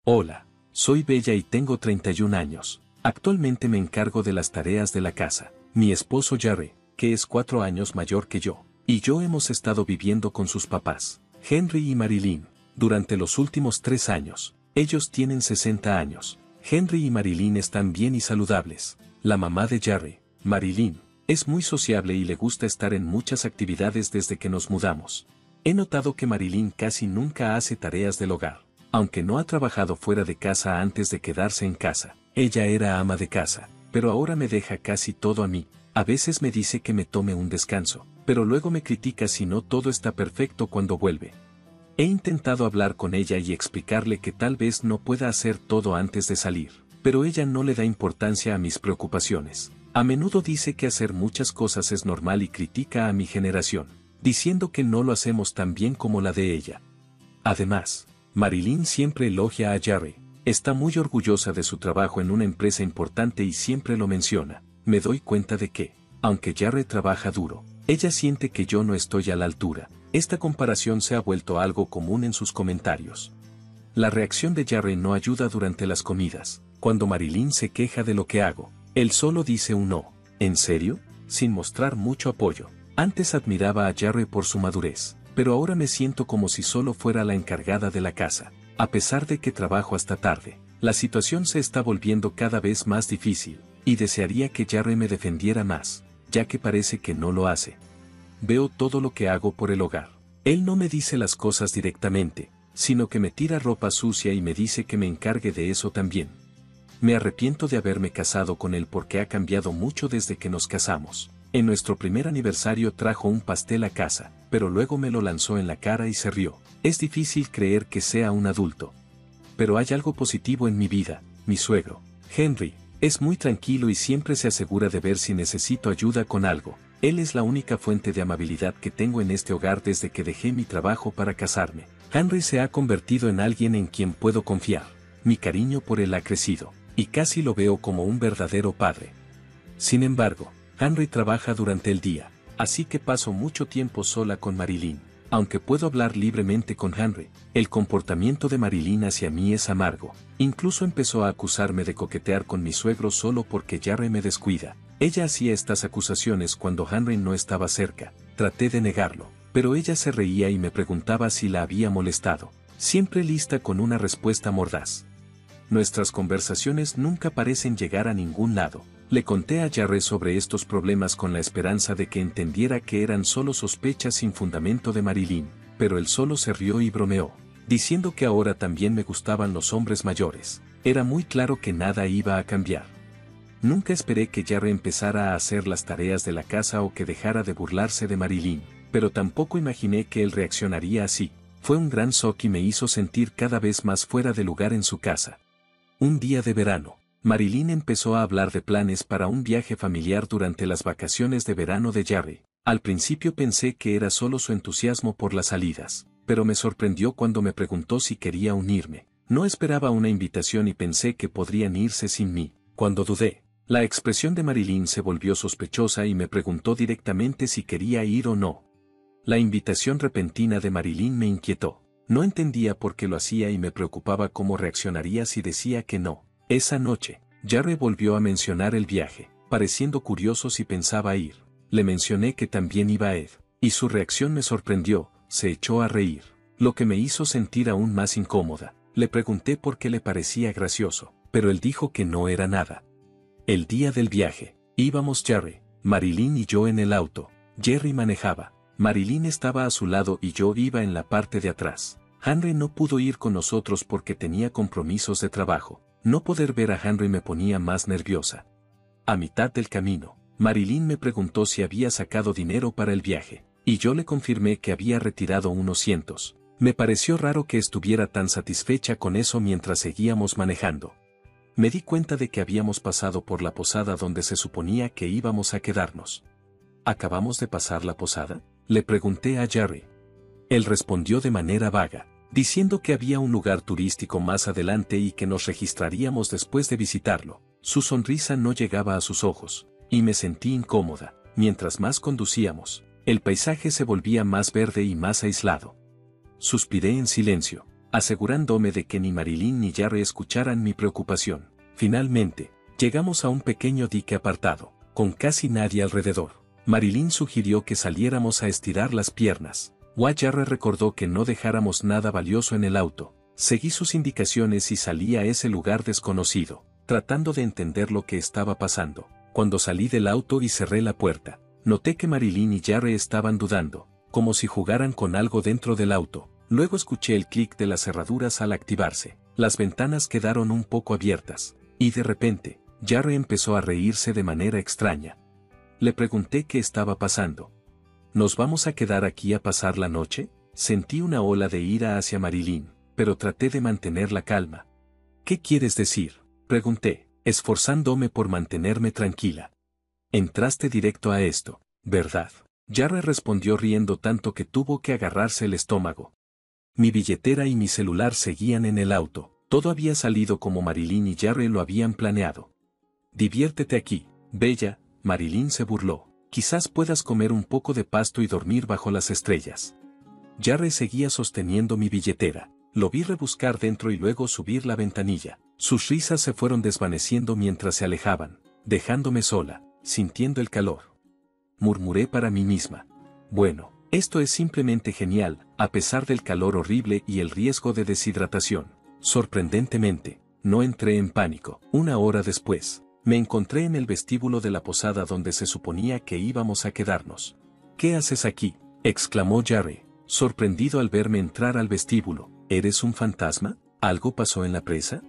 Hola, soy Bella y tengo 31 años. Actualmente me encargo de las tareas de la casa. Mi esposo Jerry, que es 4 años mayor que yo, y yo hemos estado viviendo con sus papás, Henry y Marilyn, durante los últimos 3 años. Ellos tienen 60 años. Henry y Marilyn están bien y saludables. La mamá de Jerry, Marilyn, es muy sociable y le gusta estar en muchas actividades desde que nos mudamos. He notado que Marilyn casi nunca hace tareas del hogar. Aunque no ha trabajado fuera de casa antes de quedarse en casa, ella era ama de casa, pero ahora me deja casi todo a mí. A veces me dice que me tome un descanso, pero luego me critica si no todo está perfecto cuando vuelve. He intentado hablar con ella y explicarle que tal vez no pueda hacer todo antes de salir, pero ella no le da importancia a mis preocupaciones. A menudo dice que hacer muchas cosas es normal y critica a mi generación, diciendo que no lo hacemos tan bien como la de ella. Además, Marilyn siempre elogia a Jerry. Está muy orgullosa de su trabajo en una empresa importante y siempre lo menciona. Me doy cuenta de que, aunque Jerry trabaja duro, ella siente que yo no estoy a la altura. Esta comparación se ha vuelto algo común en sus comentarios. La reacción de Jerry no ayuda durante las comidas. Cuando Marilyn se queja de lo que hago, él solo dice un no. ¿En serio? Sin mostrar mucho apoyo. Antes admiraba a Jerry por su madurez, pero ahora me siento como si solo fuera la encargada de la casa. A pesar de que trabajo hasta tarde, la situación se está volviendo cada vez más difícil, y desearía que Jerry me defendiera más, ya que parece que no lo hace. Veo todo lo que hago por el hogar. Él no me dice las cosas directamente, sino que me tira ropa sucia y me dice que me encargue de eso también. Me arrepiento de haberme casado con él porque ha cambiado mucho desde que nos casamos. En nuestro primer aniversario trajo un pastel a casa, pero luego me lo lanzó en la cara y se rió. Es difícil creer que sea un adulto. Pero hay algo positivo en mi vida. Mi suegro, Henry, es muy tranquilo y siempre se asegura de ver si necesito ayuda con algo. Él es la única fuente de amabilidad que tengo en este hogar desde que dejé mi trabajo para casarme. Henry se ha convertido en alguien en quien puedo confiar. Mi cariño por él ha crecido, y casi lo veo como un verdadero padre. Sin embargo, Henry trabaja durante el día, así que paso mucho tiempo sola con Marilyn. Aunque puedo hablar libremente con Henry, el comportamiento de Marilyn hacia mí es amargo. Incluso empezó a acusarme de coquetear con mi suegro solo porque Jerry me descuida. Ella hacía estas acusaciones cuando Henry no estaba cerca. Traté de negarlo, pero ella se reía y me preguntaba si la había molestado, siempre lista con una respuesta mordaz. Nuestras conversaciones nunca parecen llegar a ningún lado. Le conté a Jerry sobre estos problemas con la esperanza de que entendiera que eran solo sospechas sin fundamento de Marilyn, pero él solo se rió y bromeó, diciendo que ahora también me gustaban los hombres mayores. Era muy claro que nada iba a cambiar. Nunca esperé que Jerry empezara a hacer las tareas de la casa o que dejara de burlarse de Marilyn, pero tampoco imaginé que él reaccionaría así. Fue un gran shock y me hizo sentir cada vez más fuera de lugar en su casa. Un día de verano, Marilyn empezó a hablar de planes para un viaje familiar durante las vacaciones de verano de Jerry. Al principio pensé que era solo su entusiasmo por las salidas, pero me sorprendió cuando me preguntó si quería unirme. No esperaba una invitación y pensé que podrían irse sin mí. Cuando dudé, la expresión de Marilyn se volvió sospechosa y me preguntó directamente si quería ir o no. La invitación repentina de Marilyn me inquietó. No entendía por qué lo hacía y me preocupaba cómo reaccionaría si decía que no. Esa noche, Jerry volvió a mencionar el viaje, pareciendo curioso si pensaba ir. Le mencioné que también iba Ed, y su reacción me sorprendió, se echó a reír, lo que me hizo sentir aún más incómoda. Le pregunté por qué le parecía gracioso, pero él dijo que no era nada. El día del viaje, íbamos Jerry, Marilyn y yo en el auto. Jerry manejaba, Marilyn estaba a su lado y yo iba en la parte de atrás. Henry no pudo ir con nosotros porque tenía compromisos de trabajo. No poder ver a Henry me ponía más nerviosa. A mitad del camino, Marilyn me preguntó si había sacado dinero para el viaje, y yo le confirmé que había retirado unos cientos. Me pareció raro que estuviera tan satisfecha con eso mientras seguíamos manejando. Me di cuenta de que habíamos pasado por la posada donde se suponía que íbamos a quedarnos. ¿Acabamos de pasar la posada?, le pregunté a Jerry. Él respondió de manera vaga, diciendo que había un lugar turístico más adelante y que nos registraríamos después de visitarlo. Su sonrisa no llegaba a sus ojos, y me sentí incómoda. Mientras más conducíamos, el paisaje se volvía más verde y más aislado. Suspiré en silencio. asegurándome de que ni Marilyn ni Jarre escucharan mi preocupación. Finalmente, llegamos a un pequeño dique apartado, con casi nadie alrededor. Marilyn sugirió que saliéramos a estirar las piernas. Jarre recordó que no dejáramos nada valioso en el auto. Seguí sus indicaciones y salí a ese lugar desconocido, tratando de entender lo que estaba pasando. Cuando salí del auto y cerré la puerta, noté que Marilyn y Jarre estaban dudando, como si jugaran con algo dentro del auto. Luego escuché el clic de las cerraduras al activarse. Las ventanas quedaron un poco abiertas, y de repente, Jarre empezó a reírse de manera extraña. Le pregunté qué estaba pasando. ¿Nos vamos a quedar aquí a pasar la noche? Sentí una ola de ira hacia Marilyn, pero traté de mantener la calma. ¿Qué quieres decir?, pregunté, esforzándome por mantenerme tranquila. Entraste directo a esto, ¿verdad? Jarre respondió riendo tanto que tuvo que agarrarse el estómago. Mi billetera y mi celular seguían en el auto. Todo había salido como Marilyn y Jarre lo habían planeado. Diviértete aquí, bella, Marilyn se burló. Quizás puedas comer un poco de pasto y dormir bajo las estrellas. Jarre seguía sosteniendo mi billetera. Lo vi rebuscar dentro y luego subir la ventanilla. Sus risas se fueron desvaneciendo mientras se alejaban, dejándome sola, sintiendo el calor. Murmuré para mí misma. Bueno, esto es simplemente genial, a pesar del calor horrible y el riesgo de deshidratación. Sorprendentemente, no entré en pánico. Una hora después, me encontré en el vestíbulo de la posada donde se suponía que íbamos a quedarnos. ¿Qué haces aquí?, exclamó Jarre, sorprendido al verme entrar al vestíbulo. ¿Eres un fantasma? ¿Algo pasó en la presa?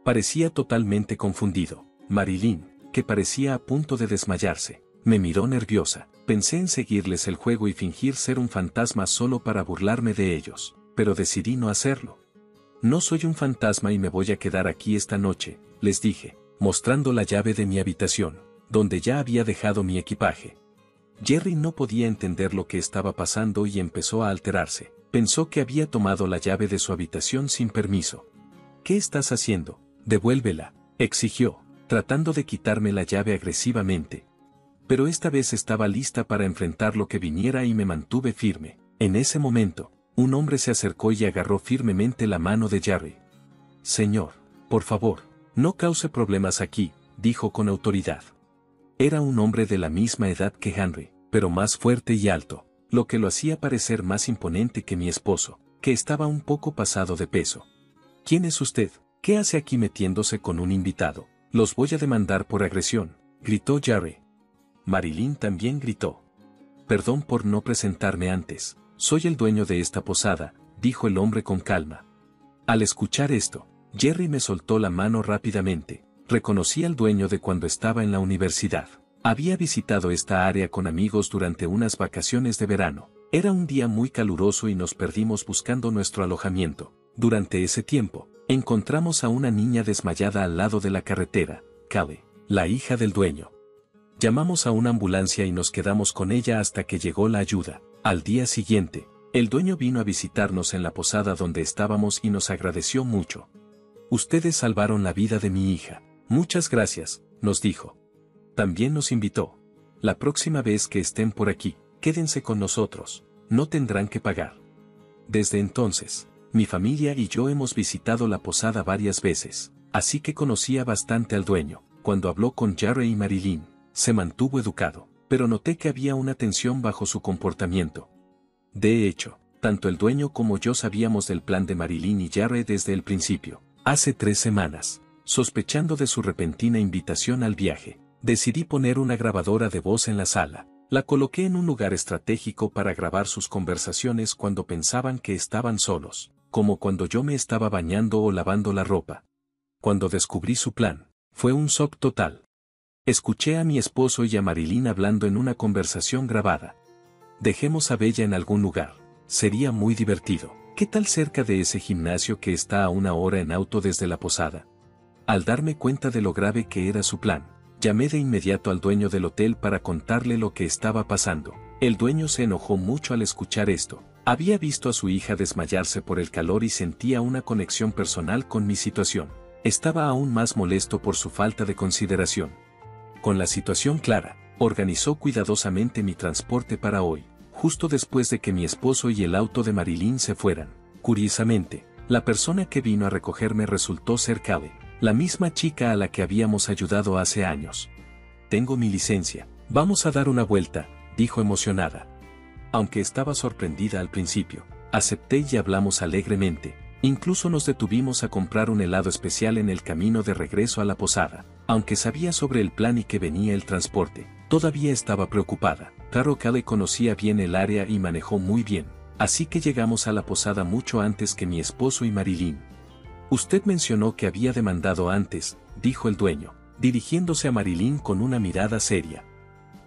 Parecía totalmente confundido. Marilyn, que parecía a punto de desmayarse, me miró nerviosa. Pensé en seguirles el juego y fingir ser un fantasma solo para burlarme de ellos, pero decidí no hacerlo. No soy un fantasma y me voy a quedar aquí esta noche, les dije, mostrando la llave de mi habitación, donde ya había dejado mi equipaje. Jerry no podía entender lo que estaba pasando y empezó a alterarse. Pensó que había tomado la llave de su habitación sin permiso. ¿Qué estás haciendo? Devuélvela, exigió, tratando de quitarme la llave agresivamente. Pero esta vez estaba lista para enfrentar lo que viniera y me mantuve firme. En ese momento, un hombre se acercó y agarró firmemente la mano de Jarre. Señor, por favor, no cause problemas aquí, dijo con autoridad. Era un hombre de la misma edad que Henry, pero más fuerte y alto, lo que lo hacía parecer más imponente que mi esposo, que estaba un poco pasado de peso. ¿Quién es usted? ¿Qué hace aquí metiéndose con un invitado? Los voy a demandar por agresión, gritó Jarre. Marilyn también gritó. Perdón por no presentarme antes, soy el dueño de esta posada, dijo el hombre con calma. Al escuchar esto, Jerry me soltó la mano rápidamente. Reconocí al dueño de cuando estaba en la universidad. Había visitado esta área con amigos durante unas vacaciones de verano. Era un día muy caluroso y nos perdimos buscando nuestro alojamiento. Durante ese tiempo, encontramos a una niña desmayada al lado de la carretera, Callie, la hija del dueño. Llamamos a una ambulancia y nos quedamos con ella hasta que llegó la ayuda. Al día siguiente, el dueño vino a visitarnos en la posada donde estábamos y nos agradeció mucho. Ustedes salvaron la vida de mi hija. Muchas gracias, nos dijo. También nos invitó. La próxima vez que estén por aquí, quédense con nosotros, no tendrán que pagar. Desde entonces, mi familia y yo hemos visitado la posada varias veces, así que conocía bastante al dueño. Cuando habló con Jarre y Marilyn, se mantuvo educado, pero noté que había una tensión bajo su comportamiento. De hecho, tanto el dueño como yo sabíamos del plan de Marilyn y Jarre desde el principio. Hace 3 semanas, sospechando de su repentina invitación al viaje, decidí poner una grabadora de voz en la sala. La coloqué en un lugar estratégico para grabar sus conversaciones cuando pensaban que estaban solos, como cuando yo me estaba bañando o lavando la ropa. Cuando descubrí su plan, fue un shock total. Escuché a mi esposo y a Marilyn hablando en una conversación grabada. Dejemos a Bella en algún lugar, sería muy divertido. ¿Qué tal cerca de ese gimnasio que está a 1 hora en auto desde la posada? Al darme cuenta de lo grave que era su plan, llamé de inmediato al dueño del hotel para contarle lo que estaba pasando. El dueño se enojó mucho al escuchar esto. Había visto a su hija desmayarse por el calor y sentía una conexión personal con mi situación. Estaba aún más molesto por su falta de consideración. Con la situación clara, organizó cuidadosamente mi transporte para hoy, justo después de que mi esposo y el auto de Marilyn se fueran. Curiosamente, La persona que vino a recogerme resultó ser Kale, la misma chica a la que habíamos ayudado hace años. Tengo mi licencia. Vamos a dar una vuelta, dijo emocionada. Aunque estaba sorprendida al principio, acepté y hablamos alegremente. Incluso nos detuvimos a comprar un helado especial en el camino de regreso a la posada. Aunque sabía sobre el plan y que venía el transporte, todavía estaba preocupada. Claro, Kale conocía bien el área y manejó muy bien, así que llegamos a la posada mucho antes que mi esposo y Marilyn. Usted mencionó que había demandado antes, dijo el dueño, dirigiéndose a Marilyn con una mirada seria.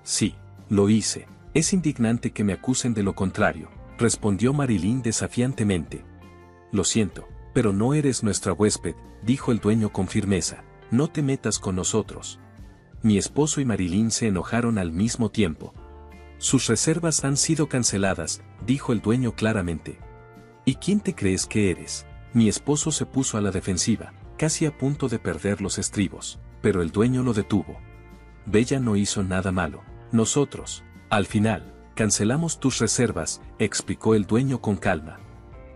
Sí, lo hice. Es indignante que me acusen de lo contrario, respondió Marilyn desafiantemente. Lo siento, pero no eres nuestra huésped, dijo el dueño con firmeza. No te metas con nosotros. Mi esposo y Marilyn se enojaron al mismo tiempo. Sus reservas han sido canceladas, dijo el dueño claramente. ¿Y quién te crees que eres? Mi esposo se puso a la defensiva, casi a punto de perder los estribos, pero el dueño lo detuvo. Bella no hizo nada malo. Nosotros, al final, cancelamos tus reservas, explicó el dueño con calma.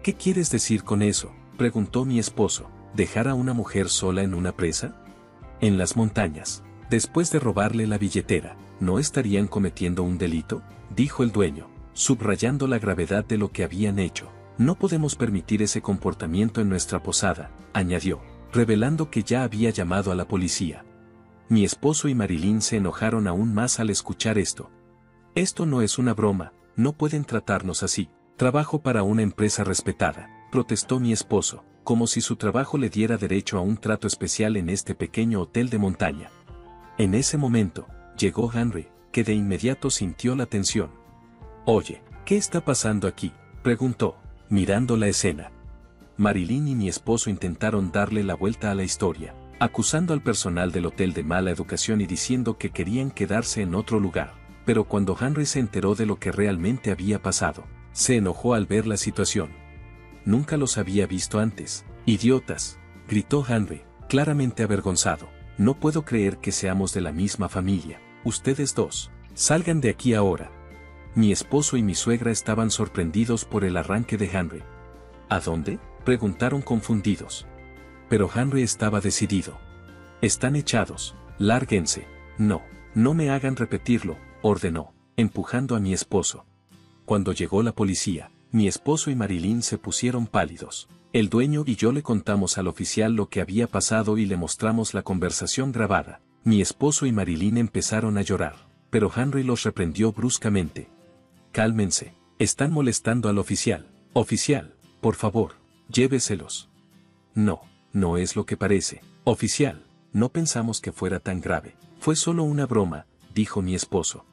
¿Qué quieres decir con eso?, preguntó mi esposo. ¿Dejar a una mujer sola en una presa? En las montañas, después de robarle la billetera, ¿no estarían cometiendo un delito?, dijo el dueño, subrayando la gravedad de lo que habían hecho. No podemos permitir ese comportamiento en nuestra posada, añadió, revelando que ya había llamado a la policía. Mi esposo y Marilyn se enojaron aún más al escuchar esto. Esto no es una broma, no pueden tratarnos así. Trabajo para una empresa respetada, protestó mi esposo, como si su trabajo le diera derecho a un trato especial en este pequeño hotel de montaña. En ese momento, llegó Henry, que de inmediato sintió la tensión. Oye, ¿qué está pasando aquí?, preguntó, mirando la escena. Marilyn y mi esposo intentaron darle la vuelta a la historia, acusando al personal del hotel de mala educación y diciendo que querían quedarse en otro lugar. Pero cuando Henry se enteró de lo que realmente había pasado, se enojó al ver la situación. Nunca los había visto antes. ¡Idiotas!, gritó Henry, claramente avergonzado. No puedo creer que seamos de la misma familia. Ustedes dos, salgan de aquí ahora. Mi esposo y mi suegra estaban sorprendidos por el arranque de Henry. ¿A dónde?, preguntaron confundidos. Pero Henry estaba decidido. Están echados, lárguense. No, no me hagan repetirlo, ordenó, empujando a mi esposo. Cuando llegó la policía, mi esposo y Marilyn se pusieron pálidos. El dueño y yo le contamos al oficial lo que había pasado y le mostramos la conversación grabada. Mi esposo y Marilyn empezaron a llorar, pero Henry los reprendió bruscamente. Cálmense, están molestando al oficial. Oficial, por favor, lléveselos. No, no es lo que parece. Oficial, no pensamos que fuera tan grave. Fue solo una broma, dijo mi esposo.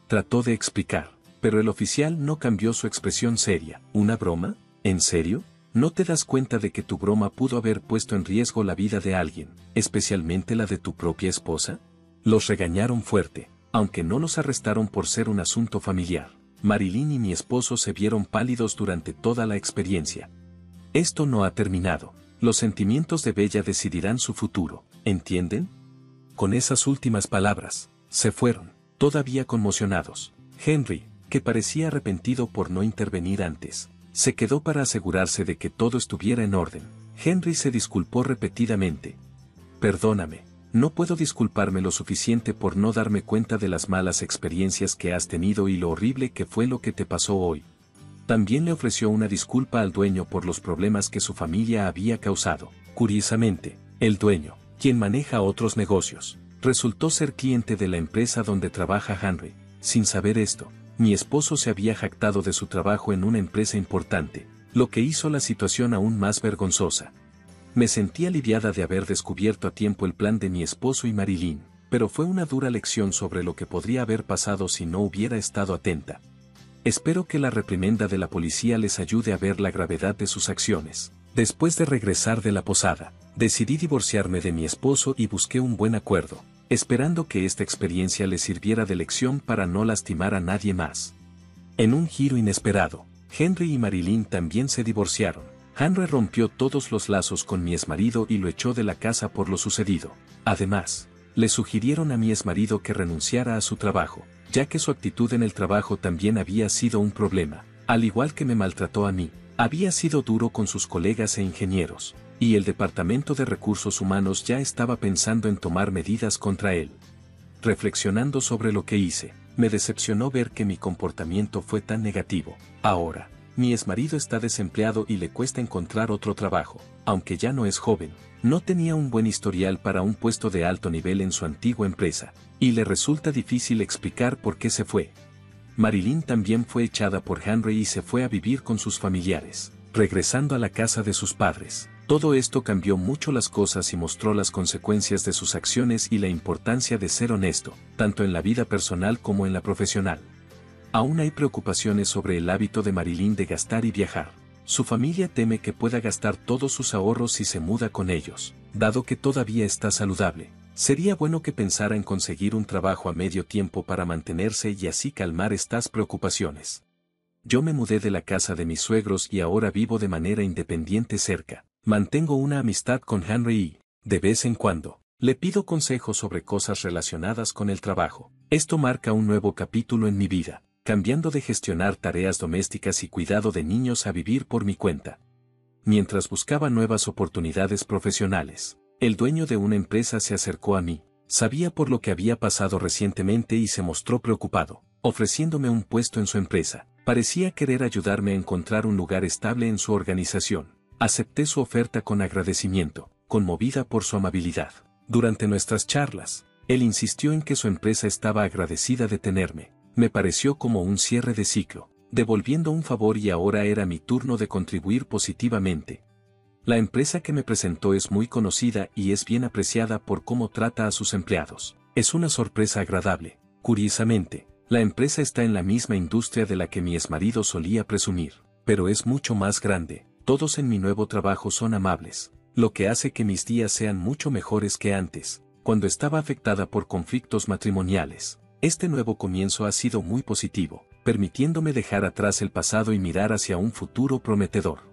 Trató de explicar, pero el oficial no cambió su expresión seria. ¿Una broma? ¿En serio? ¿No te das cuenta de que tu broma pudo haber puesto en riesgo la vida de alguien, especialmente la de tu propia esposa? Los regañaron fuerte, aunque no los arrestaron por ser un asunto familiar. Marilyn y mi esposo se vieron pálidos durante toda la experiencia. Esto no ha terminado. Los sentimientos de Bella decidirán su futuro, ¿entienden? Con esas últimas palabras, se fueron, todavía conmocionados. Henry, que parecía arrepentido por no intervenir antes, se quedó para asegurarse de que todo estuviera en orden. Henry se disculpó repetidamente. Perdóname, no puedo disculparme lo suficiente por no darme cuenta de las malas experiencias que has tenido y lo horrible que fue lo que te pasó hoy. También le ofreció una disculpa al dueño por los problemas que su familia había causado. Curiosamente, el dueño, quien maneja otros negocios, resultó ser cliente de la empresa donde trabaja Henry. Sin saber esto, mi esposo se había jactado de su trabajo en una empresa importante, lo que hizo la situación aún más vergonzosa. Me sentí aliviada de haber descubierto a tiempo el plan de mi esposo y Marilyn, pero fue una dura lección sobre lo que podría haber pasado si no hubiera estado atenta. Espero que la reprimenda de la policía les ayude a ver la gravedad de sus acciones. Después de regresar de la posada, decidí divorciarme de mi esposo y busqué un buen acuerdo, esperando que esta experiencia les sirviera de lección para no lastimar a nadie más. En un giro inesperado, Henry y Marilyn también se divorciaron. Henry rompió todos los lazos con mi exmarido y lo echó de la casa por lo sucedido. Además, le sugirieron a mi exmarido que renunciara a su trabajo, ya que su actitud en el trabajo también había sido un problema, al igual que me maltrató a mí. Había sido duro con sus colegas e ingenieros, y el Departamento de Recursos Humanos ya estaba pensando en tomar medidas contra él. Reflexionando sobre lo que hice, me decepcionó ver que mi comportamiento fue tan negativo. Ahora, mi exmarido está desempleado y le cuesta encontrar otro trabajo, aunque ya no es joven. No tenía un buen historial para un puesto de alto nivel en su antigua empresa, y le resulta difícil explicar por qué se fue. Marilyn también fue echada por Henry y se fue a vivir con sus familiares, regresando a la casa de sus padres. Todo esto cambió mucho las cosas y mostró las consecuencias de sus acciones y la importancia de ser honesto, tanto en la vida personal como en la profesional. Aún hay preocupaciones sobre el hábito de Marilyn de gastar y viajar. Su familia teme que pueda gastar todos sus ahorros si se muda con ellos, dado que todavía está saludable. Sería bueno que pensara en conseguir un trabajo a medio tiempo para mantenerse y así calmar estas preocupaciones. Yo me mudé de la casa de mis suegros y ahora vivo de manera independiente cerca. Mantengo una amistad con Henry y, de vez en cuando, le pido consejos sobre cosas relacionadas con el trabajo. Esto marca un nuevo capítulo en mi vida, cambiando de gestionar tareas domésticas y cuidado de niños a vivir por mi cuenta. Mientras buscaba nuevas oportunidades profesionales, el dueño de una empresa se acercó a mí. Sabía por lo que había pasado recientemente y se mostró preocupado, ofreciéndome un puesto en su empresa. Parecía querer ayudarme a encontrar un lugar estable en su organización. Acepté su oferta con agradecimiento, conmovida por su amabilidad. Durante nuestras charlas, él insistió en que su empresa estaba agradecida de tenerme. Me pareció como un cierre de ciclo, devolviendo un favor y ahora era mi turno de contribuir positivamente. La empresa que me presentó es muy conocida y es bien apreciada por cómo trata a sus empleados. Es una sorpresa agradable. Curiosamente, la empresa está en la misma industria de la que mi exmarido solía presumir, pero es mucho más grande. Todos en mi nuevo trabajo son amables, lo que hace que mis días sean mucho mejores que antes, cuando estaba afectada por conflictos matrimoniales. Este nuevo comienzo ha sido muy positivo, permitiéndome dejar atrás el pasado y mirar hacia un futuro prometedor.